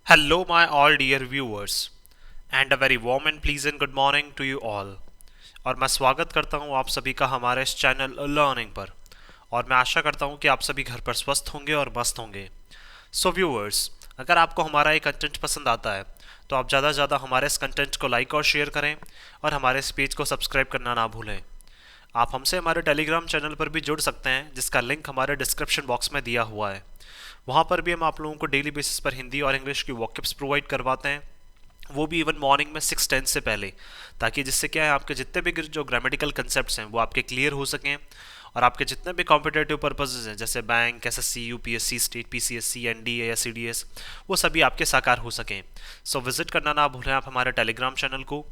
Hello, my all dear viewers, and a very warm and pleasant good morning to you all. और मैं स्वागत करता हूं आप सभी का हमारे इस चैनल लर्निंग पर। और मैं आशा करता हूं कि आप सभी घर पर स्वस्थ होंगे और मस्त होंगे। सो व्यूअर्स, अगर आपको हमारा ये कंटेंट पसंद आता है तो आप ज़्यादा से ज़्यादा हमारे इस कंटेंट को लाइक और शेयर करें और हमारे इस पेज को सब्सक्राइब करना ना भूलें। आप हमसे हमारे टेलीग्राम चैनल पर भी जुड़ सकते हैं, जिसका लिंक हमारे डिस्क्रिप्शन बॉक्स में दिया हुआ है। वहाँ पर भी हम आप लोगों को डेली बेसिस पर हिंदी और इंग्लिश की वॉकअप्स प्रोवाइड करवाते हैं, वो भी इवन मॉर्निंग में 6:10 से पहले, ताकि जिससे क्या है आपके जितने भी जो ग्रामेटिकल कंसेप्ट्स हैं वो आपके क्लियर हो सकें और आपके जितने भी कॉम्पिटेटिव पर्पसेस हैं जैसे bank, SSC, UPSC, state PCSC, NDA या सीडीएस, वो सभी आपके साकार हो सकें। सो विजिट करना ना भूलें आप हमारे टेलीग्राम चैनल को।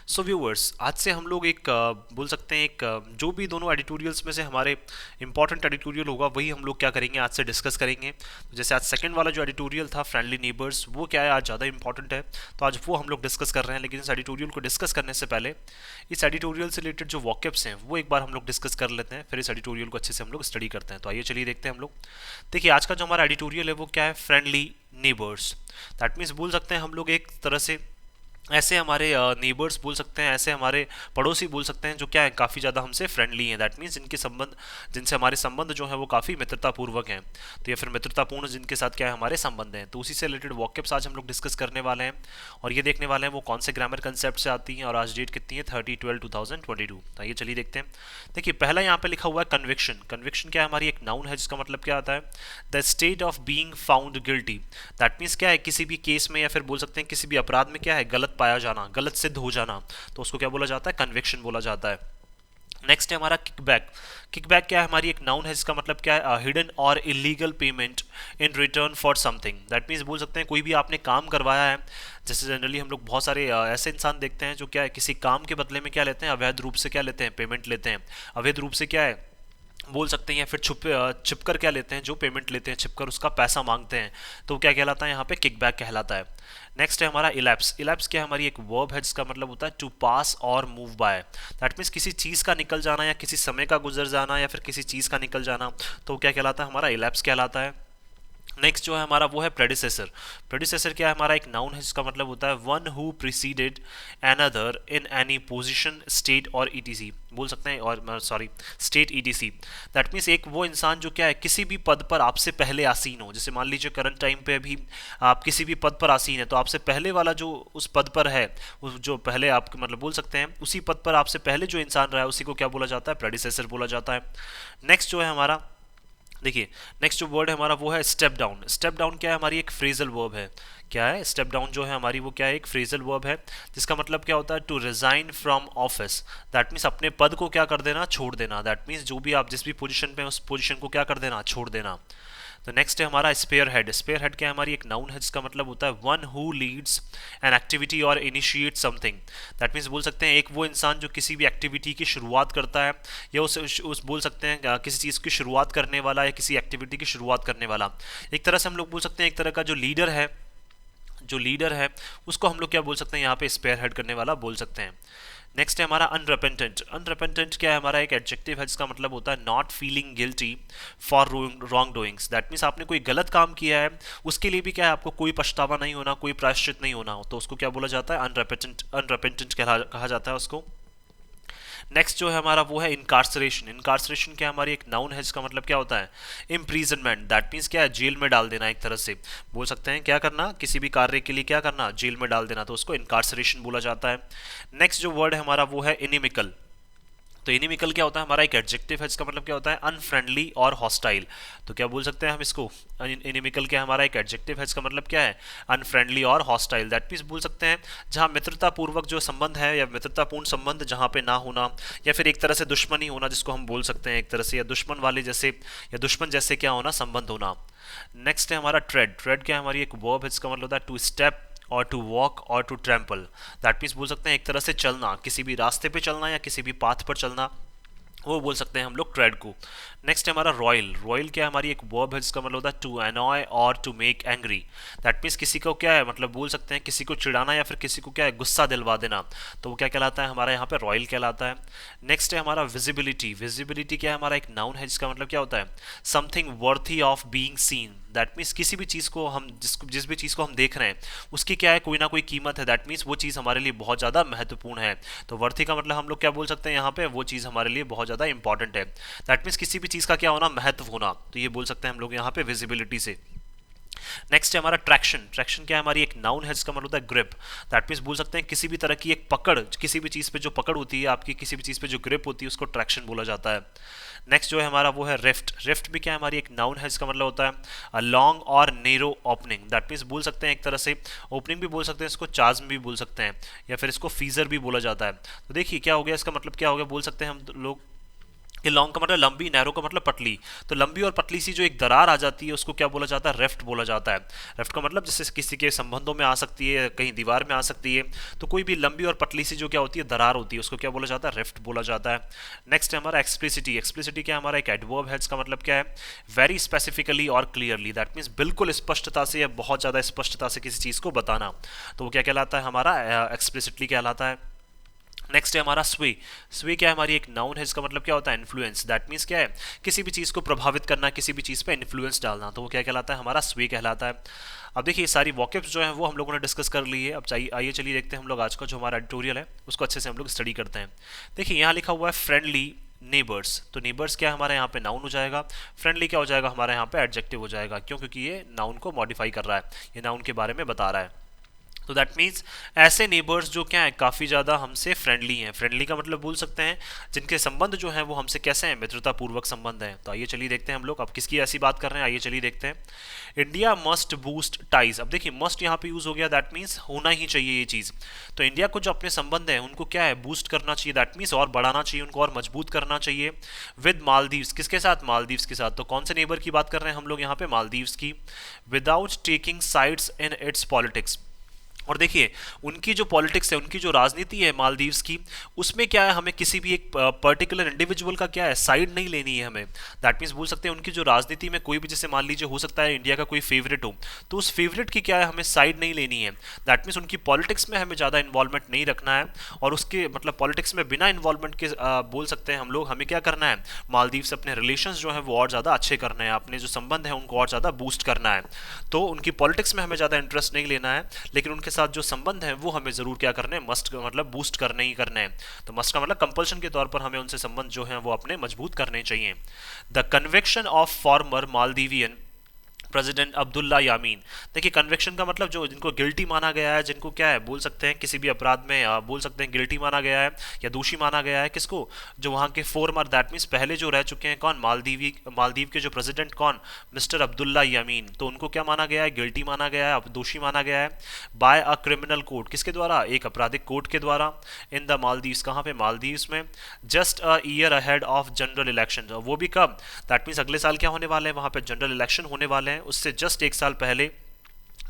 सो व्यूअर्स, आज से हम लोग एक बोल सकते हैं एक जो भी दोनों एडिटोरियल्स में से हमारे इंपॉर्टेंट एडिटोरियल होगा वही हम लोग क्या करेंगे आज से डिस्कस करेंगे। तो जैसे आज सेकंड वाला जो एडिटोरियल था फ्रेंडली नेबर्स, वो क्या है आज ज़्यादा इंपॉर्टेंट है, तो आज वो हम लोग डिस्कस कर रहे हैं। लेकिन इस एडिटोरियल को डिस्कस करने से पहले इस एडिटोरियल से रिलेटेड जो वॉकअप्स हैं वो एक बार हम लोग डिस्कस कर लेते हैं, फिर इस एडिटोरियल को अच्छे से हम लोग स्टडी करते हैं। तो आइए चलिए देखते हैं हम लोग। देखिए, आज का जो हमारा एडिटोरियल है वो क्या है, फ्रेंडली नेबर्स। दैट मीन्स बोल सकते हैं हम लोग एक तरह से ऐसे हमारे नेबर्स बोल सकते हैं, ऐसे हमारे पड़ोसी बोल सकते हैं जो क्या है काफ़ी ज़्यादा हमसे फ्रेंडली हैं। दैट मीन्स जिनसे हमारे संबंध जो है वो काफ़ी मित्रतापूर्वक हैं, तो या फिर मित्रतापूर्ण जिनके साथ क्या है हमारे संबंध हैं। तो उसी से रिलेटेड वॉकअप्स आज हम लोग डिस्कस करने वाले हैं और ये देखने वाले हैं वो कौन से ग्रामर कंसेप्ट से आती हैं और आज डेट कितनी है 30/12/2022। तो ये चलिए देखते हैं। देखिए, पहला यहाँ पे लिखा हुआ है कन्विक्शन। कन्विक्शन क्या है, हमारी एक नाउन है जिसका मतलब क्या आता है, the state of being found guilty. That means क्या है, किसी भी केस में या फिर बोल सकते हैं किसी भी अपराध में क्या है गलत पाया जाना, गलत सिद्ध हो जाना, तो उसको क्या बोला जाता है, कन्विक्शन बोला जाता है। नेक्स्ट है हमारा किकबैक। किकबैक क्या है, हमारी एक नाउन है जिसका मतलब क्या है, हिडन और illegal payment in return for something. That means बोल सकते हैं कोई भी आपने काम करवाया है, जैसे जनरली हम लोग बहुत सारे ऐसे इंसान देखते हैं जो क्या है किसी काम के बदले में क्या लेते हैं, अवैध रूप से क्या लेते हैं, पेमेंट लेते हैं। अवैध रूप से क्या है बोल सकते हैं, या फिर छुप कर क्या लेते हैं, जो पेमेंट लेते हैं छिपकर उसका पैसा मांगते हैं, तो क्या कहलाता है यहाँ पे, किकबैक कहलाता है। नेक्स्ट है हमारा इलैप्स। इलैप्स क्या है, हमारी एक वर्ब है जिसका मतलब होता है टू पास और मूव बाय। दैट मीन्स किसी चीज़ का निकल जाना या किसी समय का गुजर जाना या फिर किसी चीज़ का निकल जाना, तो क्या कहलाता है, हमारा इलैप्स कहलाता है। नेक्स्ट जो है हमारा वो है प्रेडिसेसर। प्रेडिसेसर क्या है, हमारा एक नाउन है जिसका मतलब होता है one who preceded another in any position, state और ईटीसी बोल सकते हैं, और sorry state etc. That means एक वो इंसान जो क्या है किसी भी पद पर आपसे पहले आसीन हो। जैसे मान लीजिए करंट टाइम पे अभी आप किसी भी पद पर आसीन है, तो आपसे पहले वाला जो उस पद पर है, उस जो पहले आप मतलब बोल सकते हैं उसी पद पर आपसे पहले जो इंसान रहा है उसी को क्या बोला जाता है, प्रेडिसेसर बोला जाता है। नेक्स्ट जो है हमारा, देखिए नेक्स्ट जो वर्ड है हमारा वो है स्टेप डाउन। स्टेप डाउन क्या है, हमारी एक फ्रेजल वर्ब है। क्या है, स्टेप डाउन जो है हमारी वो क्या है, एक फ्रेजल वर्ब है जिसका मतलब क्या होता है, to resign from office. That means अपने पद को क्या कर देना, छोड़ देना। दैट मीन्स जो भी आप जिस भी पोजीशन पे उस पोजीशन को क्या कर देना, छोड़ देना। तो नेक्स्ट है हमारा स्पेयर हेड। स्पेयर हेड क्या है, हमारी एक नाउन है जिसका मतलब होता है one who Leeds an activity और इनिशिएट समथिंग। दैट मीन्स बोल सकते हैं एक वो इंसान जो किसी भी एक्टिविटी की शुरुआत करता है, या उस बोल सकते हैं किसी चीज़ की शुरुआत करने वाला या किसी एक्टिविटी की शुरुआत करने वाला। एक तरह से हम लोग बोल सकते हैं एक तरह का जो लीडर है उसको हम लोग क्या बोल सकते हैं, यहाँ पे स्पेयर हेड करने वाला बोल सकते हैं। नेक्स्ट है हमारा अनरेपेंटेंट। अनरेपेंटेंट क्या है, हमारा एक एडजेक्टिव है जिसका मतलब होता है not feeling guilty for wrong doings. That means आपने कोई गलत काम किया है उसके लिए भी क्या है आपको कोई पछतावा नहीं होना, कोई प्रायश्चित नहीं होना, तो उसको क्या बोला जाता है, अनरेपेंटेंट। अनरेपेंटेंट कहा जाता है उसको। नेक्स्ट जो है हमारा वो है इनकार्सरेशन। इनकार्सरेशन क्या है, हमारी एक नाउन है जिसका मतलब क्या होता है, इम्प्रीजनमेंट। दैट मीन्स क्या है, जेल में डाल देना। एक तरह से बोल सकते हैं क्या करना, किसी भी कार्य के लिए क्या करना, जेल में डाल देना, तो उसको इनकार्सरेशन बोला जाता है। नेक्स्ट जो वर्ड है हमारा वो है इनिमिकल। तो इनिमिकल क्या होता है, हमारा एक एडजेक्टिव है जिसका मतलब क्या होता है, अनफ्रेंडली और हॉस्टाइल। तो क्या बोल सकते हैं हम इसको, इनिमिकल क्या हमारा एक एडजेक्टिव है जिसका मतलब क्या है, अनफ्रेंडली और हॉस्टाइल। दैट मीन्स बोल सकते हैं जहाँ मित्रतापूर्वक जो संबंध है या मित्रतापूर्ण संबंध जहाँ पे ना होना, या फिर एक तरह से दुश्मनी होना जिसको हम बोल सकते हैं एक तरह से, या दुश्मन वाले जैसे या दुश्मन जैसे क्या होना, संबंध होना। नेक्स्ट है हमारा ट्रेड। ट्रेड क्या है, हमारी एक वर्ब है जिसका मतलब होता है टू स्टेप और टू वॉक और टू ट्रैम्पल। दैट मीन्स बोल सकते हैं एक तरह से चलना, किसी भी रास्ते पे चलना या किसी भी पाथ पर चलना, वो बोल सकते हैं हम लोग ट्रेड को। नेक्स्ट है हमारा रॉयल। रॉयल क्या है, हमारी एक वर्ब है जिसका मतलब होता है टू अनॉय और to make angry. That means किसी को क्या है मतलब बोल सकते हैं किसी को चिढ़ाना या फिर किसी को क्या है गुस्सा दिलवा देना, तो वो क्या कहलाता है, हमारा यहाँ पे रॉयल कहलाता है। नेक्स्ट है हमारा विजिबिलिटी। विजिबिलिटी क्या है, हमारा एक नाउन है जिसका मतलब क्या होता है, something worthy of being seen. That means किसी भी चीज़ को हम जिस भी चीज़ को हम देख रहे हैं उसकी क्या है, कोई ना कोई कीमत है, दैट मीन्स वो चीज़ हमारे लिए बहुत ज़्यादा महत्वपूर्ण है। तो वर्थी का मतलब हम लोग क्या बोल सकते हैं यहाँ पे, वो चीज़ हमारे लिए बहुत ज़्यादा इंपॉर्टेंट है। दैट मीन्स किसी भी चीज़ का क्या होना, महत्व होना, तो ये बोल सकते हैं हम लोग यहाँ पे विजिबिलिटी से। नेक्स्ट है हमारा ट्रैक्शन। ट्रैक्शन क्या है, हमारी एक नाउन है जिसका मतलब होता है ग्रिप। दैट मीन्स बोल सकते हैं किसी भी तरह की एक पकड़, किसी भी चीज़ पे जो पकड़ होती है आपकी, किसी भी चीज़ पे जो ग्रिप होती है उसको ट्रैक्शन बोला जाता है। नेक्स्ट जो है हमारा वो है रिफ्ट। रिफ्ट भी क्या है, हमारी एक नाउन है जिसका मतलब होता है लॉन्ग और नेरो ओपनिंग। दैट मीन्स बोल सकते हैं एक तरह से ओपनिंग भी बोल सकते हैं इसको, चार्ज भी बोल सकते हैं, या फिर इसको फीजर भी बोला जाता है। तो देखिए क्या हो गया, इसका मतलब क्या हो गया, बोल सकते हैं हम लोग कि लॉन्ग का मतलब लंबी, नैरो का मतलब पतली। तो लंबी और पतली सी जो एक दरार आ जाती है उसको क्या बोला जाता है, रेफ्ट बोला जाता है। रेफ्ट का मतलब जैसे किसी के संबंधों में आ सकती है, कहीं दीवार में आ सकती है, तो कोई भी लंबी और पतली सी जो क्या होती है दरार होती है उसको क्या बोला जाता है, रेफ्ट बोला जाता है। नेक्स्ट है हमारा एक्सप्लिसिटी। एक्सप्लिसिटी क्या है, हमारा एक एडवर्ब है जिसका मतलब क्या है, वेरी स्पेसिफिकली और क्लियरली। दैट मीन्स बिल्कुल स्पष्टता से या बहुत ज़्यादा स्पष्टता से किसी चीज़ को बताना, तो वो क्या कहलाता है, हमारा एक्सप्लिसिटली कहलाता है। नेक्स्ट है हमारा स्वे। स्वे क्या है, हमारी एक नाउन है जिसका मतलब क्या होता है, इन्फ्लुएंस। दैट मीन्स क्या है, किसी भी चीज़ को प्रभावित करना, किसी भी चीज़ पे इन्फ्लुएंस डालना, तो वो क्या कहलाता है, हमारा स्वे कहलाता है। अब देखिए सारी वॉकेब्स जो है वो हम लोगों ने डिस्कस कर ली है। अब चाहिए आइए चलिए देखते हैं हम लोग आज का जो हमारा एडिटोरियल है उसको अच्छे से हम लोग स्टडी करते हैं। देखिए यहाँ लिखा हुआ है फ्रेंडली नेबर्स। तो नेबर्स क्या है, हमारे यहाँ पे नाउन हो जाएगा। फ्रेंडली क्या हो जाएगा, हमारे यहाँ पे एडजेक्टिव हो जाएगा। क्यों, क्योंकि ये नाउन को मॉडिफाई कर रहा है, ये नाउन के बारे में बता रहा है। तो दैट मीन्स ऐसे नेबर्स जो क्या है, काफ़ी ज़्यादा हमसे फ्रेंडली हैं। फ्रेंडली का मतलब बोल सकते हैं जिनके संबंध जो हैं वो हमसे कैसे हैं, मित्रतापूर्वक संबंध हैं। तो आइए चलिए देखते हैं हम लोग अब किसकी ऐसी बात कर रहे हैं, आइए चलिए देखते हैं। India must boost ties. अब देखिए मस्ट यहाँ पे यूज़ हो गया, दैट मीन्स होना ही चाहिए ये चीज़। तो इंडिया को जो अपने संबंध हैं उनको क्या है, बूस्ट करना चाहिए, दैट मीन्स और बढ़ाना चाहिए, उनको और मजबूत करना चाहिए। विद मालदीव्स, किसके साथ, मालदीव्स के साथ। तो कौन से नेबर की बात कर रहे हैं हम लोग यहाँ पे, मालदीव्स की। Without taking sides in its politics. और देखिए उनकी जो पॉलिटिक्स है, उनकी जो राजनीति है मालदीव्स की, उसमें क्या है, हमें किसी भी एक पर्टिकुलर इंडिविजुअल का क्या है, साइड नहीं लेनी है हमें। दैट मीन्स बोल सकते हैं उनकी जो राजनीति में कोई भी, जैसे मान लीजिए हो सकता है इंडिया का कोई फेवरेट हो, तो उस फेवरेट की क्या है, हमें साइड नहीं लेनी है। दैट मीन्स उनकी पॉलिटिक्स में हमें ज़्यादा इन्वॉल्वमेंट नहीं रखना है, और उसके मतलब पॉलिटिक्स में बिना इन्वॉल्वमेंट के बोल सकते हैं हम लोग, हमें क्या करना है, मालदीव से अपने रिलेशंस जो है वो और ज़्यादा अच्छे करने हैं, अपने जो संबंध है उनको और ज़्यादा बूस्ट करना है। तो उनकी पॉलिटिक्स में हमें ज़्यादा इंटरेस्ट नहीं लेना है, लेकिन उनके साथ जो संबंध है वो हमें जरूर क्या करने हैं, मस्ट मतलब बूस्ट करने ही करने हैं। तो मस्ट का मतलब कंपल्शन के तौर पर हमें उनसे संबंध जो है वो अपने मजबूत करने चाहिए। The conviction of former Maldivian president Abdulla Yameen. देखिए कन्विक्शन का मतलब जो जिनको गिल्टी माना गया है, जिनको क्या है बोल सकते हैं किसी भी अपराध में बोल सकते हैं गिल्टी माना गया है या दोषी माना गया है, किसको, जो वहाँ के फॉर्मर, दैट मीन्स पहले जो रह चुके हैं, कौन, मालदीव के जो प्रेसिडेंट कौन, मिस्टर अब्दुल्ला यामीन। तो उनको क्या माना गया है, गिल्टी माना गया है, दोषी माना गया है बाय अ क्रिमिनल कोर्ट। किसके द्वारा, एक आपराधिक कोर्ट के द्वारा। इन द मालदीव्स, कहाँ पे, मालदीव्स में। Just a year ahead of general election, वो भी कब, दैट मीन्स अगले साल क्या होने वाले हैं, वहाँ पे जनरल इलेक्शन होने वाले हैं, उससे जस्ट एक साल पहले।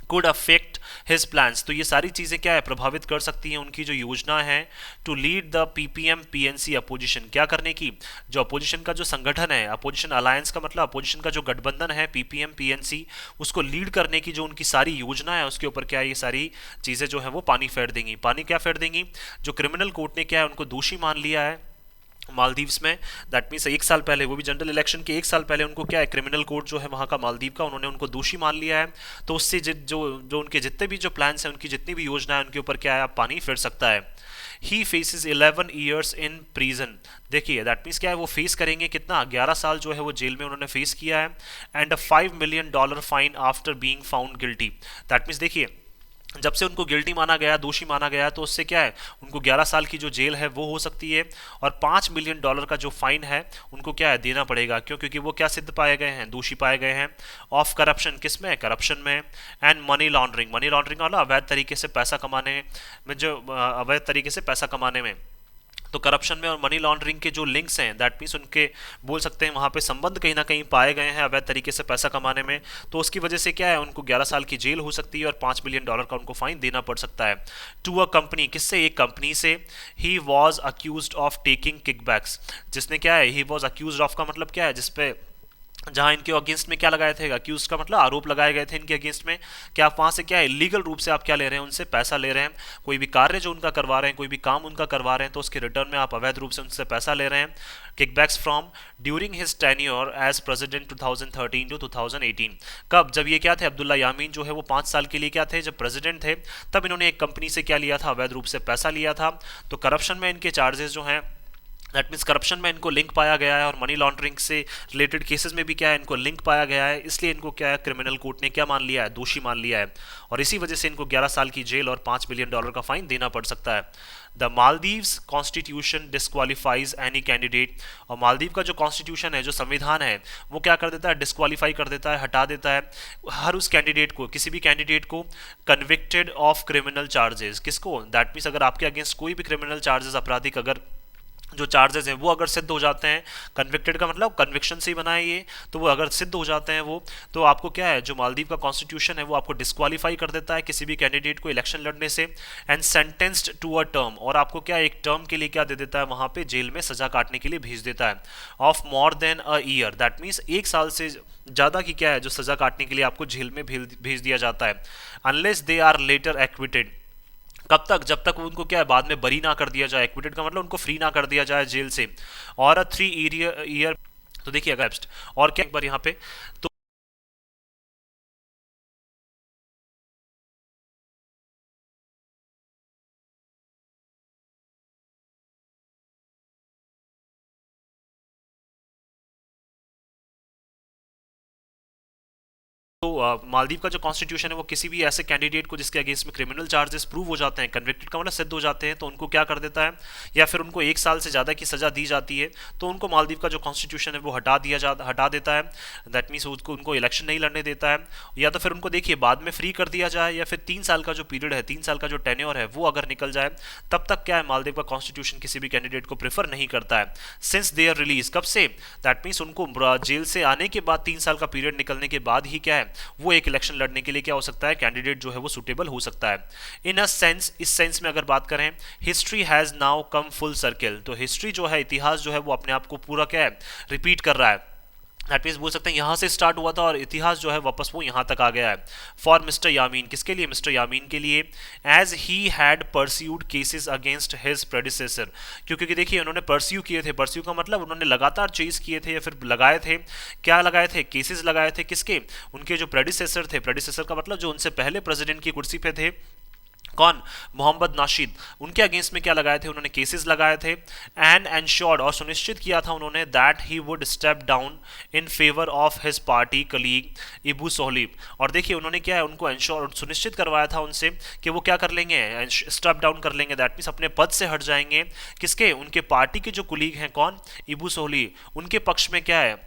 could affect his plans। तो ये सारी चीज़ें क्या है, प्रभावित कर सकती हैं उनकी जो योजना है to lead the PPM PNC opposition, क्या करने की, जो अपोजिशन का जो संगठन है, अपोजिशन अलायंस का मतलब अपोजिशन का जो गठबंधन है पीपीएम पीएनसी, उसको लीड करने की जो उनकी सारी योजना है उसके ऊपर क्या है, ये सारी चीज़ें जो है वो पानी फेर देंगी। पानी क्या फेर देंगी, जो क्रिमिनल कोर्ट ने क्या है उनको दोषी मान लिया है मालदीव्स में, दैट मीन्स एक साल पहले, वो भी जनरल इलेक्शन के एक साल पहले उनको क्या है, क्रिमिनल कोर्ट जो है वहाँ का मालदीव का, उन्होंने उनको दोषी मान लिया है। तो उससे जो उनके जितने भी जो प्लान्स हैं, उनकी जितनी भी योजना है, उनके ऊपर क्या है, पानी फिर सकता है। He faces 11 years in prison. देखिए दैट मीन्स क्या है, वो फेस करेंगे कितना, 11 साल जो है वो जेल में उन्होंने फेस किया है। And a $5 million fine after being found guilty. That means देखिए जब से उनको गिल्टी माना गया, दोषी माना गया, तो उससे क्या है, उनको 11 साल की जो जेल है वो हो सकती है, और $5 million का जो फाइन है उनको क्या है, देना पड़ेगा। क्यों, क्योंकि वो क्या सिद्ध पाए गए हैं, दोषी पाए गए हैं ऑफ करप्शन, किस में, करप्शन में। And money laundering, money laundering वाला अवैध तरीके से पैसा कमाने में, जो अवैध तरीके से पैसा कमाने में। तो करप्शन में और मनी लॉन्ड्रिंग के जो लिंक्स हैं, दैट मीन्स उनके बोल सकते हैं वहाँ पे संबंध कहीं ना कहीं पाए गए हैं अवैध तरीके से पैसा कमाने में। तो उसकी वजह से क्या है, उनको 11 साल की जेल हो सकती है और $5 million का उनको फाइन देना पड़ सकता है। टू अ कंपनी, किससे, एक कंपनी से। He was accused of taking kickbacks, जिसने क्या है, ही वॉज अक्यूज ऑफ का मतलब क्या है, जिसपे जहां इनके अगेंस्ट में क्या लगाए थे, अक्यूज का मतलब आरोप लगाए गए थे इनके अगेंस्ट में कि आप वहां से क्या इलीगल रूप से आप क्या ले रहे हैं, उनसे पैसा ले रहे हैं, कोई भी कार्य जो उनका करवा रहे हैं, कोई भी काम उनका करवा रहे हैं, तो उसके रिटर्न में आप अवैध रूप से उनसे पैसा ले रहे हैं। Kickbacks from during his tenure as president 2013 to 2018। कब, जब ये क्या थे, अब्दुल्ला यामीन जो है वो 5 साल के लिए क्या थे, जब प्रेसिडेंट थे, तब इन्होंने एक कंपनी से क्या लिया था, अवैध रूप से पैसा लिया था। तो करप्शन में इनके चार्जेस जो हैं, दैट मीन्स करप्शन में इनको लिंक पाया गया है, और मनी लॉन्ड्रिंग से रिलेटेड केसेस में भी क्या है, इनको लिंक पाया गया है, इसलिए इनको क्या है, क्रिमिनल कोर्ट ने क्या मान लिया है, दोषी मान लिया है, और इसी वजह से इनको 11 साल की जेल और $5 मिलियन का फाइन देना पड़ सकता है। The Maldives constitution disqualifies any candidate. और मालदीव का जो कॉन्स्टिट्यूशन है, जो संविधान है, वो क्या कर देता है, डिस्क्वालीफाई कर देता है, हटा देता है हर उस कैंडिडेट को, किसी भी कैंडिडेट को कन्विक्टेड ऑफ क्रिमिनल चार्जेस। किसको, दैट मीन्स अगर आपके अगेंस्ट कोई भी क्रिमिनल चार्जेस, आपराधिक अगर जो चार्जेस हैं वो अगर सिद्ध हो जाते हैं, कन्विक्टेड का मतलब कन्विक्शन से ही बना है ये, तो वो अगर सिद्ध हो जाते हैं वो, तो आपको क्या है, जो मालदीव का कॉन्स्टिट्यूशन है वो आपको डिस्क्वालीफाई कर देता है किसी भी कैंडिडेट को इलेक्शन लड़ने से, and sentenced to a term, और आपको क्या एक टर्म के लिए क्या दे देता है, वहां पे जेल में सजा काटने के लिए भेज देता है, of more than a year. That means 1 साल से ज़्यादा की क्या है, जो सजा काटने के लिए आपको जेल में भेज दिया जाता है, unless they are later acquitted. कब तक, जब तक उनको क्या है, बाद में बरी ना कर दिया जाए, एक्विटेड का मतलब उनको फ्री ना कर दिया जाए जेल से, और 3 ईयर। तो देखिए अगर और क्या एक बार यहाँ पे, तो मालदीव का जो कॉन्स्टिट्यूशन है वो किसी भी ऐसे कैंडिडेट को जिसके अगेंस्ट में क्रिमिनल चार्जेस प्रूव हो जाते हैं, कन्विक्टेड का मतलब सिद्ध हो जाते हैं, तो उनको क्या कर देता है, या फिर उनको 1 साल से ज़्यादा की सज़ा दी जाती है, तो उनको मालदीव का जो कॉन्स्टिट्यूशन है वो हटा देता है। दैट मीन्स उनको इलेक्शन नहीं लड़ने देता है, या तो फिर उनको देखिए बाद में फ्री कर दिया जाए, या फिर 3 साल का जो पीरियड है, 3 साल का जो टेन्योर है वो अगर निकल जाए, तब तक क्या है, मालदीव का कॉन्स्टिट्यूशन किसी भी कैंडिडेट को प्रेफर नहीं करता है। सिंस देयर रिलीज, कब से, दैट मीन्स उनको जेल से आने के बाद 3 साल का पीरियड निकलने के बाद ही क्या है, वो एक इलेक्शन लड़ने के लिए क्या हो सकता है, कैंडिडेट जो है वो सुटेबल हो सकता है। इन अ सेंस, इस सेंस में अगर बात करें, history has now come full circle. तो हिस्ट्री जो है, इतिहास जो है वो अपने आप को पूरा क्या है, रिपीट कर रहा है। दैट मीन्स बोल सकते हैं यहाँ से स्टार्ट हुआ था और इतिहास जो है वापस वो यहाँ तक आ गया है। फॉर मिस्टर यामीन, किसके लिए, मिस्टर यामीन के लिए, as he had pursued cases against his predecessor. क्योंकि देखिए उन्होंने परस्यू किए थे, परस्यू का मतलब उन्होंने लगातार चेज किए थे, या फिर लगाए थे, क्या लगाए थे, केसेस लगाए थे, किसके, उनके जो प्रेडिसेसर थे, प्रेडिसेसर का मतलब जो उनसे पहले प्रेसिडेंट की कुर्सी पे थे, कौन, मोहम्मद नाशिद, उनके अगेंस्ट में क्या लगाए थे, उन्होंने केसेस लगाए थे, एंड एंश्योर्ड, और सुनिश्चित किया था उन्होंने, that he would step down in favour of his party colleague Ibu Solih. और देखिए उन्होंने क्या है, उनको एंश्योर, सुनिश्चित करवाया था उनसे कि वो क्या कर लेंगे, स्टेप डाउन कर लेंगे, दैट मीन्स अपने पद से हट जाएंगे, किसके, उनके पार्टी के जो कुलीग हैं, कौन, इबू सोहली, उनके पक्ष में क्या है,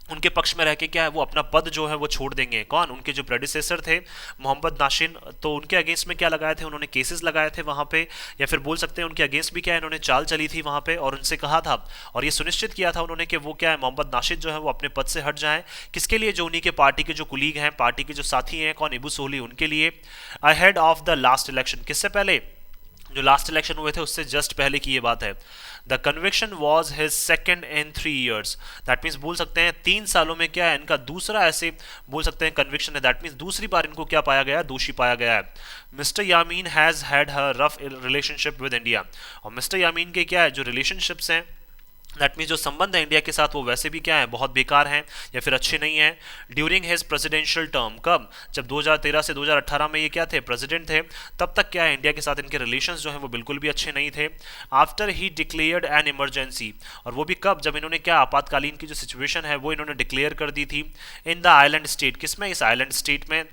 उनके पक्ष में रह के क्या है, वो अपना पद जो है वो छोड़ देंगे। कौन, उनके जो प्रेडिसेसर थे मोहम्मद नाशिन, तो उनके अगेंस्ट में क्या लगाए थे, उन्होंने केसेस लगाए थे वहां पे, या फिर बोल सकते हैं उनके अगेंस्ट भी क्या है, इन्होंने चाल चली थी वहां पे, और उनसे कहा था और ये सुनिश्चित किया था उन्होंने कि वो क्या है, मोहम्मद नाशिद जो है वो अपने पद से हट जाए, किसके लिए, जो उन्हीं के पार्टी के जो कुलीग हैं, पार्टी के जो साथी हैं, कौन, इबू सोहली, उनके लिए, ahead of the last election, किससे पहले, जो लास्ट इलेक्शन हुए थे उससे जस्ट पहले की ये बात है। The conviction was his second in 3 years. That means बोल सकते हैं 3 सालों में क्या है, इनका दूसरा ऐसे बोल सकते हैं कन्विक्शन है, दैट मीन्स दूसरी बार इनको क्या पाया गया, दोषी पाया गया है। Mister Yameen has had her rough relationship with India. और मिस्टर यामीन के क्या है, जो रिलेशनशिप्स हैं, दैट मीन्स जो संबंध है इंडिया के साथ वो वैसे भी क्या है, बहुत बेकार हैं, या फिर अच्छे नहीं हैं। ड्यूरिंग हिज प्रेसिडेंशियल टर्म, कब, जब 2013 से 2018 में ये क्या थे, प्रेसिडेंट थे, तब तक क्या है, इंडिया के साथ इनके रिलेशंस जो हैं वो बिल्कुल भी अच्छे नहीं थे। After he declared an emergency, और वो भी कब, जब इन्होंने क्या, आपातकालीन की जो सिचुएशन है वो इन्होंने डिक्लेयर कर दी थी, इन द आइलैंड स्टेट, किसमें, इस आइलैंड स्टेट में,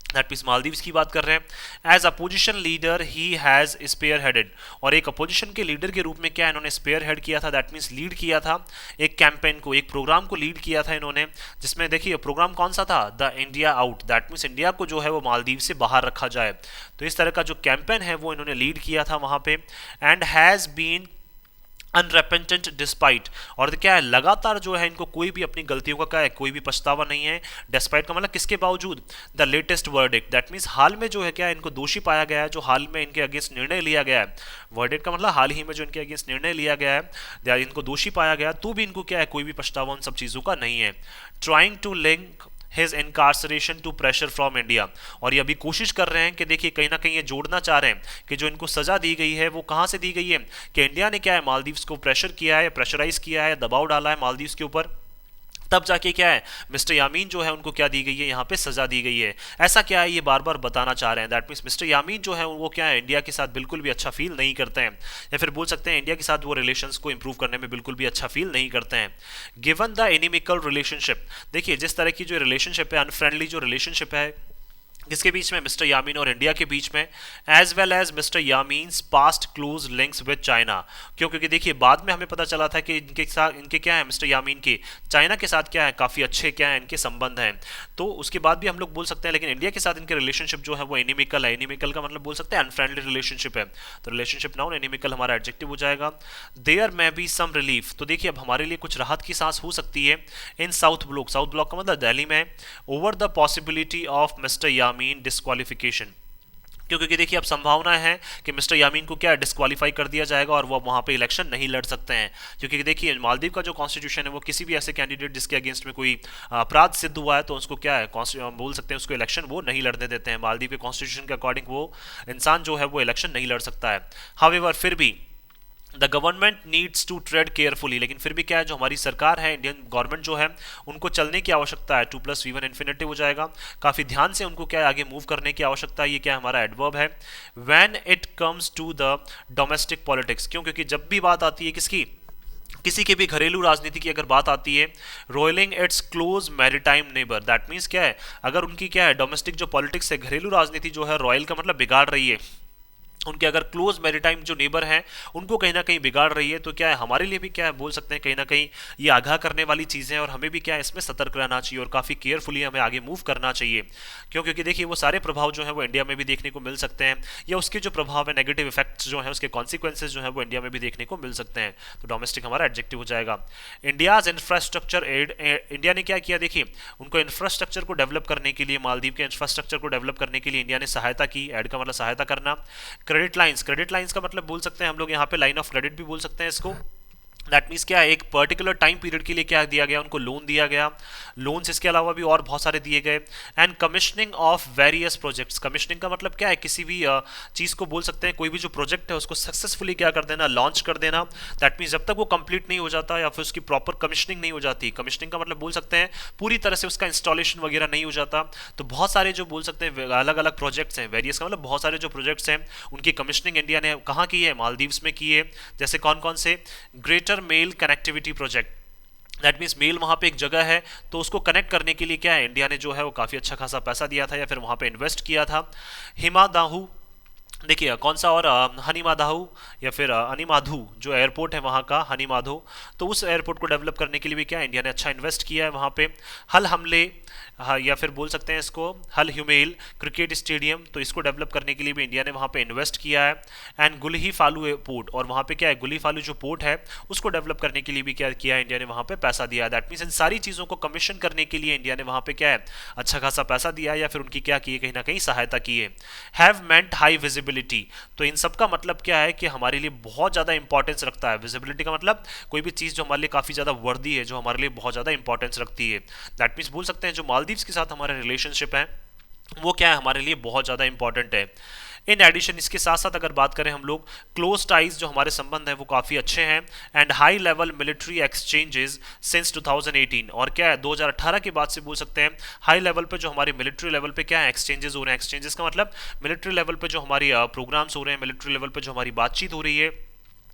दैट मीन्स मालदीव्स की बात कर रहे हैं। As opposition leader he has spearheaded, और एक अपोजिशन के लीडर के रूप में क्या इन्होंने स्पेयर हेड किया था, दैट मीन्स लीड किया था एक कैंपेन को, एक प्रोग्राम को लीड किया था इन्होंने, जिसमें देखिए प्रोग्राम कौन सा था, the India out, that means India को जो है वो मालदीव से बाहर रखा जाए। तो इस तरह का जो कैंपेन है वो इन्होंने लीड किया था वहाँ पे। एंड हैज़ बीन अनरेपेंटेंट डिस्पाइट, और क्या है लगातार जो है इनको कोई भी अपनी गलतियों का क्या है कोई भी पछतावा नहीं है। डिस्पाइट का मतलब किसके बावजूद, the latest verdict, that means हाल में जो है क्या है इनको दोषी पाया गया है, जो हाल में इनके अगेंस्ट निर्णय लिया गया है। वर्डिक्ट का मतलब हाल ही में जो इनके अगेंस्ट निर्णय लिया गया है, इनको दोषी पाया गया, तो भी इनको क्या है कोई भी पछतावा उन सब चीज़ों का नहीं है। Trying to link his incarceration to pressure from India, और ये अभी कोशिश कर रहे हैं कि देखिए कहीं ना कहीं ये जोड़ना चाह रहे हैं कि जो इनको सजा दी गई है वो कहाँ से दी गई है, कि इंडिया ने क्या है मालदीव्स को प्रेशर किया है, प्रेशराइज किया है, दबाव डाला है मालदीव्स के ऊपर, तब जाके क्या है मिस्टर यामीन जो है उनको क्या दी गई है, यहाँ पे सजा दी गई है। ऐसा क्या है ये बार बार बताना चाह रहे हैं, दैट मीन्स मिस्टर यामीन जो है वो क्या है इंडिया के साथ बिल्कुल भी अच्छा फील नहीं करते हैं, या फिर बोल सकते हैं इंडिया के साथ वो रिलेशंस को इंप्रूव करने में बिल्कुल भी अच्छा फील नहीं करते हैं। गिवन द एनिमिकल रिलेशनशिप, देखिए जिस तरह की जो रिलेशनशिप है, अनफ्रेंडली जो रिलेशनशिप है किसके बीच में, मिस्टर यामीन और इंडिया के बीच में, as well as mister Yameen's past close links with China, क्यों, क्योंकि देखिए बाद में हमें पता चला था कि इनके क्या है मिस्टर यामीन के चाइना के साथ क्या है काफ़ी अच्छे क्या है इनके संबंध हैं, तो उसके बाद भी हम लोग बोल सकते हैं, लेकिन इंडिया के साथ इनके रिलेशनशिप जो है वो एनिमिकल है। एनिमिकल का मतलब बोल सकते हैं अनफ्रेंडली रिलेशनशिप है, तो रिलेशनशिप नाउन, एनिमिकल हमारा एडजेक्टिव हो जाएगा। देयर में बी सम रिलीफ, तो देखिए अब हमारे लिए कुछ राहत की सांस हो सकती है in south block, south block का मतलब दिल्ली में, over the possibility of mister Yameen disqualification, क्योंकि देखिए अब संभावना है कि मिस्टर यामीन को क्या डिस्क्वालीफाई कर दिया जाएगा और वो अब वहाँ पे इलेक्शन नहीं लड़ सकते हैं, क्योंकि देखिए मालदीव का जो कॉन्स्टिट्यूशन है वो किसी भी ऐसे कैंडिडेट जिसके अगेंस्ट में कोई अपराध सिद्ध हुआ है तो उसको क्या है बोल सकते हैं उसको इलेक्शन वो नहीं लड़ने देते हैं। मालदीव के कॉन्स्टिट्यूशन के अकॉर्डिंग वो इंसान जो है वो इलेक्शन नहीं लड़ सकता है। हाउएवर फिर भी the government needs to tread carefully, लेकिन फिर भी क्या है जो हमारी सरकार है, इंडियन गवर्नमेंट जो है उनको चलने की आवश्यकता है, 2+V1 इन्फिनेटिव हो जाएगा, काफ़ी ध्यान से उनको क्या है आगे मूव करने की आवश्यकता है, ये क्या हमारा एडवर्ब है। When it comes to the domestic politics, क्यों, क्योंकि जब भी बात आती है किसकी, किसी के भी घरेलू राजनीति की अगर बात आती है, roiling its close maritime neighbour, that means क्या है अगर उनकी क्या है डोमेस्टिक जो पॉलिटिक्स है, घरेलू राजनीति जो है रॉयल का मतलब बिगाड़ रही है, उनके अगर क्लोज मैरिटाइम जो नेबर हैं उनको कहीं ना कहीं बिगाड़ रही है, तो क्या है हमारे लिए भी क्या है बोल सकते हैं कहीं ना कहीं ये आगाह करने वाली चीज़ें हैं और हमें भी क्या है इसमें सतर्क रहना चाहिए और काफ़ी केयरफुली हमें आगे मूव करना चाहिए। क्यों, क्योंकि देखिए वो सारे प्रभाव जो है वो इंडिया में भी देखने को मिल सकते हैं, या उसके जो प्रभाव है नेगेटिव इफेक्ट्स जो है उसके कॉन्सिक्वेंसेज जो है वो इंडिया में भी देखने को मिल सकते हैं। तो डोमेस्टिक हमारा एडजेक्टिव हो जाएगा। इंडियाज इंफ्रास्ट्रक्चर एड, इंडिया ने क्या किया, देखिए उनको इंफ्रास्ट्रक्चर को डेवलप करने के लिए, मालदीव के इंफ्रास्ट्रक्चर को डेवलप करने के लिए इंडिया ने सहायता की। एड का मतलब सहायता करना। क्रेडिट लाइंस, क्रेडिट लाइंस का मतलब बोल सकते हैं हम लोग यहाँ पे लाइन ऑफ क्रेडिट भी बोल सकते हैं इसको। दैट मीन्स क्या है एक पर्टिकुलर टाइम पीरियड के लिए क्या दिया गया, उनको लोन दिया गया। लोन्स इसके अलावा भी और बहुत सारे दिए गए। And commissioning of various projects, commissioning का मतलब क्या है किसी भी चीज़ को बोल सकते हैं कोई भी जो प्रोजेक्ट है उसको सक्सेसफुली क्या कर देना, लॉन्च कर देना। दैट मीन्स जब तक वो कंप्लीट नहीं हो जाता या फिर उसकी प्रॉपर कमिश्निंग नहीं हो जाती, कमिश्निंग का मतलब बोल सकते हैं पूरी तरह से उसका इंस्टॉलेशन वगैरह नहीं हो जाता, तो बहुत सारे जो बोल सकते हैं अलग अलग प्रोजेक्ट्स हैं, वेरियस का मतलब बहुत सारे जो प्रोजेक्ट्स हैं उनकी कमिश्निंग इंडिया ने कहाँ की है, मालदीव्स में की है। जैसे कौन कौन से, greater Male connectivity project, that means Male वहाँ पे एक जगह है तो उसको कनेक्ट करने के लिए क्या है इंडिया ने जो है वो काफ़ी अच्छा खासा पैसा दिया था या फिर वहाँ पे इन्वेस्ट किया था। हिमा दाहू, देखिए कौन सा, और हनीमाधाऊ या फिर अनीमाधु जो एयरपोर्ट है वहाँ का, हनीमाधु, तो उस एयरपोर्ट को डेवलप करने के लिए भी क्या इंडिया ने अच्छा इन्वेस्ट किया है वहाँ पे। हल हमले, हाँ, या फिर बोल सकते हैं इसको हल ह्यूमेल क्रिकेट स्टेडियम, तो इसको डेवलप करने के लिए भी इंडिया ने वहाँ पे इन्वेस्ट किया है। एंड गुलही फालू पोर्ट, और वहाँ पे क्या है गुलही फालू जो पोर्ट है उसको डेवलप करने के लिए भी क्या किया है इंडिया ने वहाँ पे पैसा दिया है। दैट मीन्स इन सारी चीज़ों को कमीशन करने के लिए इंडिया ने वहाँ पे क्या है अच्छा खासा पैसा दिया है या फिर उनकी क्या की है कहीं ना कहीं सहायता की है। हैव मेंट हाई विजिबिलिटी, तो इन सब का मतलब क्या है कि हमारे लिए बहुत ज़्यादा इंपॉर्टेंस रखता है। विजिबिलिटी का मतलब कोई भी चीज़ जो हमारे लिए काफ़ी ज़्यादा वर्दी है, जो हमारे लिए बहुत ज़्यादा इंपॉर्टेंस रखती है। दैट मीन्स बोल सकते हैं जो मालदीव्स के साथ हमारा रिलेशनशिप है वो क्या है हमारे लिए बहुत ज़्यादा इंपॉर्टेंट है। इन एडिशन इसके साथ साथ अगर बात करें हम लोग, क्लोज टाइज जो हमारे संबंध हैं वो काफ़ी अच्छे हैं। And high level military exchanges since 2018, और क्या है 2018 के बाद से बोल सकते हैं हाई लेवल पे जो हमारे मिलिट्री लेवल पे क्या है एक्सचेंजेस हो रहे हैं। एक्सचेंजेस का मतलब मिलिट्री लेवल पे जो हमारी प्रोग्राम्स हो रहे हैं, मिलिट्री लेवल पे जो हमारी बातचीत हो रही है,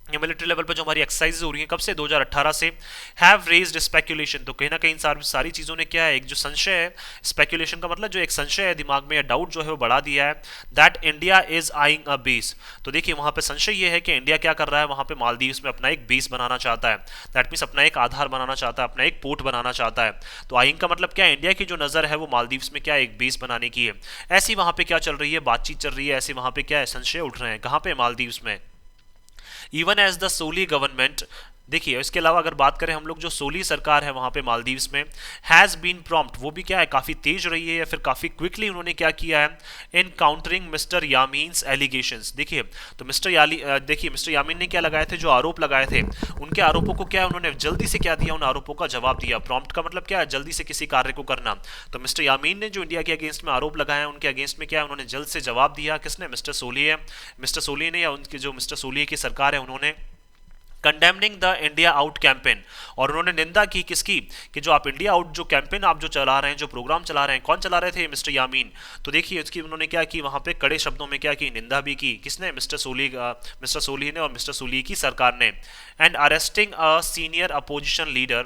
ये मिलिट्री लेवल पर जो हमारी एक्सरसाइज हो रही है कब से, 2018 से। हैव रेज्ड स्पेकुलेशन, तो कहीं ना कहीं सारी चीज़ों ने क्या है एक जो संशय है, स्पेकुलेशन का मतलब जो एक संशय है दिमाग में या डाउट जो है वो बढ़ा दिया है। That India is eyeing a base, तो देखिए वहाँ पे संशय ये है कि इंडिया क्या कर रहा है वहाँ पे मालदीव्स में अपना एक बेस बनाना चाहता है। दैट मीन्स अपना एक आधार बनाना चाहता है, अपना एक पोर्ट बनाना चाहता है। तो आइंग का मतलब क्या है इंडिया की जो नज़र है वो मालदीव्स में क्या एक बेस बनाने की है। ऐसी वहाँ पे क्या चल रही है बातचीत चल रही है, ऐसे वहाँ पे क्या है संशय उठ रहे हैं कहाँ पे, मालदीव्स में। Even as the Solih government, देखिए इसके अलावा अगर बात करें हम लोग, जो सोली सरकार है वहां पे मालदीव्स में, हैज बीन प्रॉम्प्ट, वो भी क्या है काफी तेज रही है या फिर काफी क्विकली उन्होंने क्या किया है इन काउंटरिंग मिस्टर यामीन्स एलिगेशंस। देखिए तो देखिए मिस्टर यामीन ने क्या लगाए थे, जो आरोप लगाए थे, उनके आरोपों को क्या है उन्होंने जल्दी से क्या दिया, उन आरोपों का जवाब दिया। प्रॉम्प्ट का मतलब क्या है, जल्दी से किसी कार्य को करना। तो मिस्टर यामीन ने जो इंडिया के अगेंस्ट में आरोप लगाए हैं उनके अगेंस्ट में क्या है उन्होंने जल्द से जवाब दिया। किसने, मिस्टर सोली है, मिस्टर सोली ने, या उनके जो मिस्टर सोली की सरकार है उन्होंने condemning the India out campaign, और उन्होंने निंदा की किसकी, कि जो आप इंडिया आउट जो कैंपेन आप जो चला रहे हैं, जो प्रोग्राम चला रहे हैं, कौन चला रहे थे, मिस्टर यामीन। तो देखिए इसकी उन्होंने क्या की, वहां पे कड़े शब्दों में क्या की, निंदा भी की। किसने, मिस्टर सोली ने और मिस्टर सोली की सरकार ने। And arresting a senior opposition leader,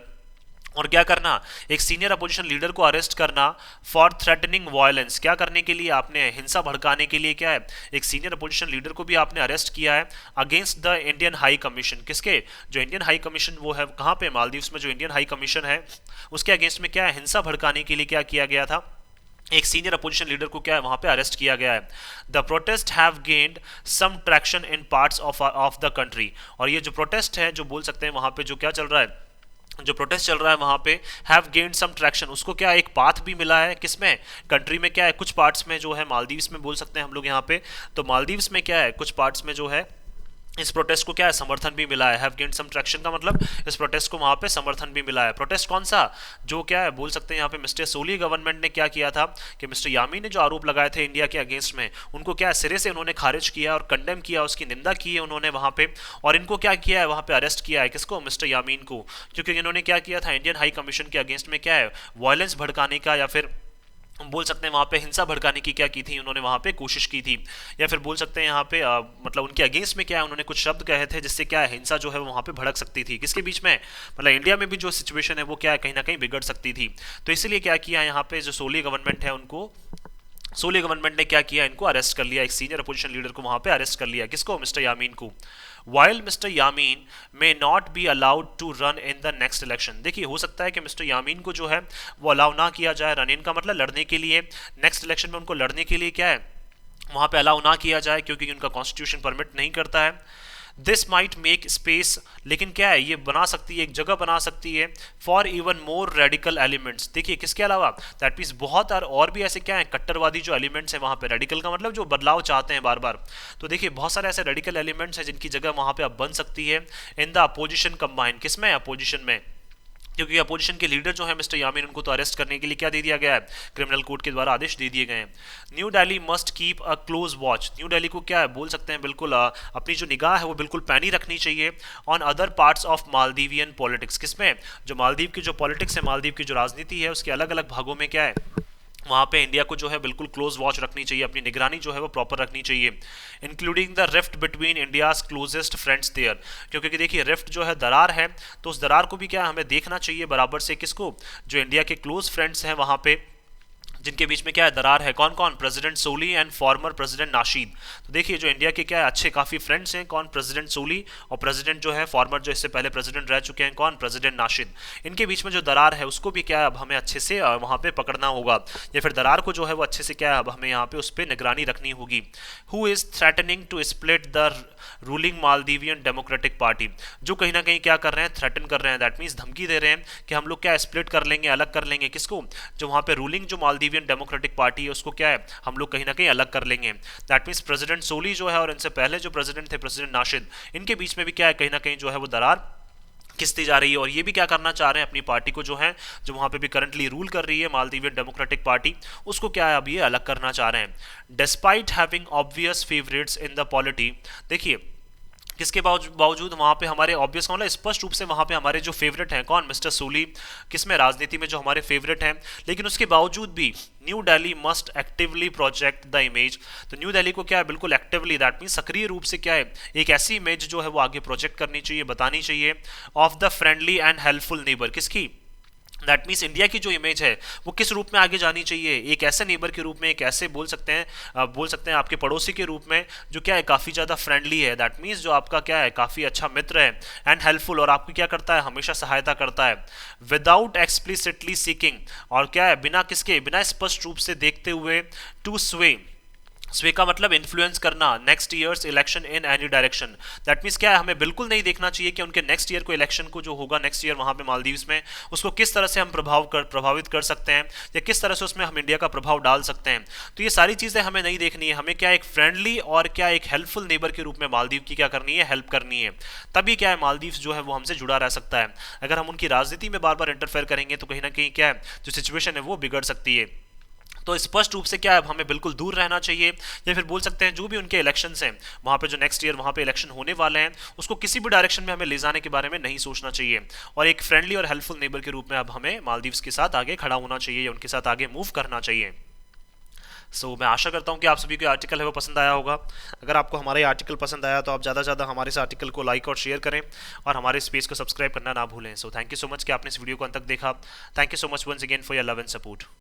और क्या करना, एक सीनियर अपोजिशन लीडर को अरेस्ट करना फॉर थ्रेटनिंग वायलेंस, क्या करने के लिए, आपने हिंसा भड़काने के लिए क्या है, एक सीनियर अपोजिशन लीडर को भी आपने अरेस्ट किया है against the Indian high commission. किसके, जो इंडियन हाई कमीशन वो है कहाँ पे, मालदीव्स में जो इंडियन हाई कमीशन है उसके अगेंस्ट में क्या है, हिंसा भड़काने के लिए क्या किया गया था, एक सीनियर अपोजिशन लीडर को क्या है वहां पे अरेस्ट किया गया है। The protest have gained some traction in parts of the country, और ये जो प्रोटेस्ट है, जो बोल सकते हैं वहां पे जो क्या चल रहा है, जो प्रोटेस्ट चल रहा है वहां पे, हैव गेन्ड सम ट्रैक्शन, उसको क्या एक पाथ भी मिला है, किसमें, कंट्री में क्या है, कुछ पार्ट्स में जो है मालदीव्स में बोल सकते हैं हम लोग यहाँ पे, तो मालदीव्स में क्या है कुछ पार्ट्स में जो है इस प्रोटेस्ट को क्या है समर्थन भी मिला है। हैव गेन्ड सम ट्रैक्शन का मतलब इस प्रोटेस्ट को वहां पे समर्थन भी मिला है। प्रोटेस्ट कौन सा, जो क्या है बोल सकते हैं यहाँ पे मिस्टर सोली गवर्नमेंट ने क्या किया था कि मिस्टर यामीन ने जो आरोप लगाए थे इंडिया के अगेंस्ट में, उनको क्या सिरे से उन्होंने खारिज किया और कंडेम किया, उसकी निंदा की है उन्होंने वहां पे, और इनको क्या किया है वहां पे अरेस्ट किया है, किसको, मिस्टर यामीन को, क्योंकि इन्होंने क्या किया था इंडियन हाई कमीशन के अगेंस्ट में क्या है वायलेंस भड़काने का, या फिर हम बोल सकते हैं वहां पे हिंसा भड़काने की क्या की थी उन्होंने वहां पे कोशिश की थी, या फिर बोल सकते हैं यहाँ पे मतलब उनके अगेंस्ट में क्या है उन्होंने कुछ शब्द कहे थे जिससे क्या है हिंसा जो है वहां पे भड़क सकती थी, किसके बीच में, मतलब इंडिया में भी जो सिचुएशन है वो क्या है कहीं ना कहीं बिगड़ सकती थी। तो इसीलिए क्या किया यहाँ पे जो सोली गवर्नमेंट है उनको, सोली गवर्नमेंट ने क्या किया, इनको अरेस्ट कर लिया, एक सीनियर अपोजिशन लीडर को वहां पे अरेस्ट कर लिया, किसको, मिस्टर यामीन को। While mister Yameen may not be allowed to run in the next election, देखिए हो सकता है कि मिस्टर यामीन को जो है वो अलाउ ना किया जाए, रन इन का मतलब लड़ने के लिए, नेक्स्ट इलेक्शन में उनको लड़ने के लिए क्या है वहां पे अलाउ ना किया जाए, क्योंकि उनका कॉन्स्टिट्यूशन परमिट नहीं करता है। दिस माइट मेक स्पेस, लेकिन क्या है ये बना सकती है, एक जगह बना सकती है for even more radical elements. देखिए किसके अलावा, दैट मीन्स बहुत और भी ऐसे क्या है कट्टरवादी जो एलिमेंट्स हैं वहां पे, रेडिकल का मतलब जो बदलाव चाहते हैं बार बार, तो देखिए बहुत सारे ऐसे रेडिकल एलिमेंट्स हैं जिनकी जगह वहां पे अब बन सकती है इन द अपोजिशन कंबाइन, किसमें, अपोजिशन में, क्योंकि अपोजिशन के लीडर जो है मिस्टर यामीन उनको तो अरेस्ट करने के लिए क्या दे दिया गया है, क्रिमिनल कोर्ट के द्वारा आदेश दे दिए गए हैं। New Delhi must keep a close watch, new Delhi को क्या है बोल सकते हैं बिल्कुल अपनी जो निगाह है वो बिल्कुल पैनी रखनी चाहिए on other parts of Maldivian politics, किसमें, जो मालदीव की जो पॉलिटिक्स है, मालदीव की जो राजनीति है उसके अलग अलग भागों में क्या है वहाँ पे इंडिया को जो है बिल्कुल क्लोज वॉच रखनी चाहिए, अपनी निगरानी जो है वो प्रॉपर रखनी चाहिए, including the rift between India's closest friends there, क्योंकि देखिए रिफ्ट जो है दरार है, तो उस दरार को भी क्या हमें देखना चाहिए बराबर से, किसको, जो इंडिया के क्लोज फ्रेंड्स हैं वहाँ पे जिनके बीच में क्या है दरार है, कौन कौन, president Solih and former president Nasheed. तो देखिए जो इंडिया के क्या है अच्छे काफी फ्रेंड्स हैं, कौन, प्रेसिडेंट सोली, और प्रेसिडेंट जो है फॉर्मर जो इससे पहले प्रेसिडेंट रह चुके हैं, कौन, प्रेसिडेंट नाशीद। इनके बीच में जो दरार है उसको भी क्या है अब हमें अच्छे से वहां पे पकड़ना होगा, या फिर दरार को जो है वो अच्छे से क्या है अब हमें यहाँ पे उस पर निगरानी रखनी होगी। Who is threatening to split the ruling Maldivian democratic party, जो कहीं ना कहीं क्या कर रहे हैं, थ्रेटन कर रहे हैं, दैट मीन्स धमकी दे रहे हैं कि हम लोग क्या स्प्लिट कर लेंगे, अलग कर लेंगे, किसको, जो वहां पे रूलिंग जो मालदीवियन डेमोक्रेटिक पार्टी है उसको क्या है हम लोग कहीं ना कहीं अलग कर लेंगे। दैट मीन्स प्रेसिडेंट सोली जो है और इनसे पहले जो प्रेसिडेंट थे प्रेसिडेंट नाशिद, इनके बीच में भी क्या है कहीं ना कहीं जो है वो दरार खिसती जा रही है, और ये भी क्या करना चाह रहे हैं अपनी पार्टी को जो है जो वहां पे भी करंटली रूल कर रही है मालदीवियन डेमोक्रेटिक पार्टी, उसको क्या है अब ये अलग करना चाह रहे हैं। Despite having obvious favourites in the polity, देखिए किसके बावजूद वहां पे हमारे ऑब्वियस कौन है, स्पष्ट रूप से वहां पे हमारे जो फेवरेट हैं, कौन, मिस्टर सोली, किसमें, राजनीति में जो हमारे फेवरेट हैं, लेकिन उसके बावजूद भी new Delhi must actively project the image, तो न्यू दिल्ली को क्या है बिल्कुल एक्टिवली, दैट मीन सक्रिय रूप से क्या है एक ऐसी इमेज जो है वो आगे प्रोजेक्ट करनी चाहिए, बतानी चाहिए, of the friendly and helpful neighbour, किसकी, दैट मीन्स इंडिया की जो इमेज है वो किस रूप में आगे जानी चाहिए, एक ऐसे नेबर के रूप में, एक ऐसे बोल सकते हैं आपके पड़ोसी के रूप में जो क्या है काफ़ी ज़्यादा फ्रेंडली है, दैट मीन्स जो आपका क्या है काफ़ी अच्छा मित्र है, एंड हेल्पफुल, और आपकी क्या करता है हमेशा सहायता करता है, विदाउट एक्सप्लिसिटली सीकिंग, और क्या है बिना किसके, बिना स्पष्ट रूप से देखते हुए, टू स्वे, स्वे का मतलब इन्फ्लुएंस करना next years election in any direction. That means क्या है, हमें बिल्कुल नहीं देखना चाहिए कि उनके नेक्स्ट ईयर को इलेक्शन को जो होगा नेक्स्ट ईयर वहाँ पे मालदीव्स में, उसको किस तरह से हम प्रभावित कर सकते हैं या किस तरह से उसमें हम इंडिया का प्रभाव डाल सकते हैं। तो ये सारी चीज़ें हमें नहीं देखनी है, हमें क्या एक फ्रेंडली और क्या एक हेल्पफुल नेबर के रूप में मालदीव की क्या करनी है, हेल्प करनी है। तभी क्या है मालदीव्स जो है वो हमसे जुड़ा रह सकता है। अगर हम उनकी राजनीति में बार बार इंटरफेयर करेंगे तो कहीं ना कहीं क्या है जो सिचुएशन है वो बिगड़ सकती है। तो स्पष्ट रूप से क्या है हमें बिल्कुल दूर रहना चाहिए, या फिर बोल सकते हैं जो भी उनके इलेक्शंस हैं वहाँ पे जो नेक्स्ट ईयर वहाँ पे इलेक्शन होने वाले हैं उसको किसी भी डायरेक्शन में हमें ले जाने के बारे में नहीं सोचना चाहिए, और एक फ्रेंडली और हेल्पफुल नेबर के रूप में अब हमें मालदीव्स के साथ आगे खड़ा होना चाहिए या उनके साथ आगे मूव करना चाहिए। मैं आशा करता हूँ कि आप सभी को आर्टिकल है वो पसंद आया होगा। अगर आपको हमारा ये आर्टिकल पसंद आया तो आप ज़्यादा से ज़्यादा हमारे इस आर्टिकल को लाइक और शेयर करें और हमारे इस पेज को सब्सक्राइब करना ना भूलें। थैंक यू सो मच कि आपने इस वीडियो को अंत तक देखा। Thank you so much once again for your love and support.